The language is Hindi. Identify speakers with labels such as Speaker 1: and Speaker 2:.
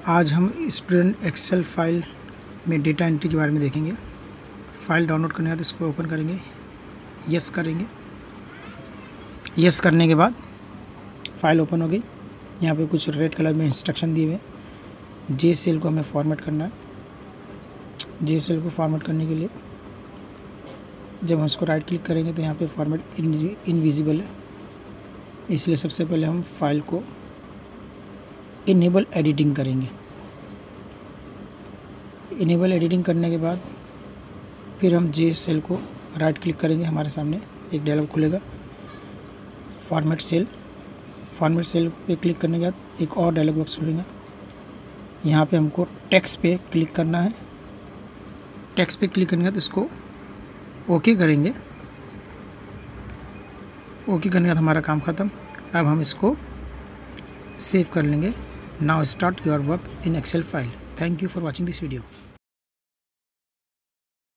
Speaker 1: आज हम स्टूडेंट एक्सेल फाइल में डेटा एंट्री के बारे में देखेंगे। फाइल डाउनलोड करने के बाद इसको ओपन करेंगे, यस करेंगे। यस करने के बाद फाइल ओपन हो गई। यहाँ पे कुछ रेड कलर में इंस्ट्रक्शन दिए हुए हैं। जे सेल को हमें फॉर्मेट करना है। जे सेल को फॉर्मेट करने के लिए जब हम इसको राइट क्लिक करेंगे तो यहाँ पे फॉर्मेट इनविजिबल है, इसलिए सबसे पहले हम फाइल को इनेबल एडिटिंग करेंगे। इनेबल एडिटिंग करने के बाद फिर हम जे सेल को राइट क्लिक करेंगे। हमारे सामने एक डायलॉग खुलेगा, फॉर्मेट सेल। फॉर्मेट सेल पे क्लिक करने के बाद एक और डायलॉग बॉक्स खुलेगा। यहाँ पे हमको टेक्स्ट पे क्लिक करना है। टेक्स्ट पे क्लिक करने के बाद इसको ओके करेंगे। ओके करने के बाद हमारा काम ख़त्म। अब हम इसको सेव कर लेंगे। Now start your work in Excel file. Thank you for watching this video.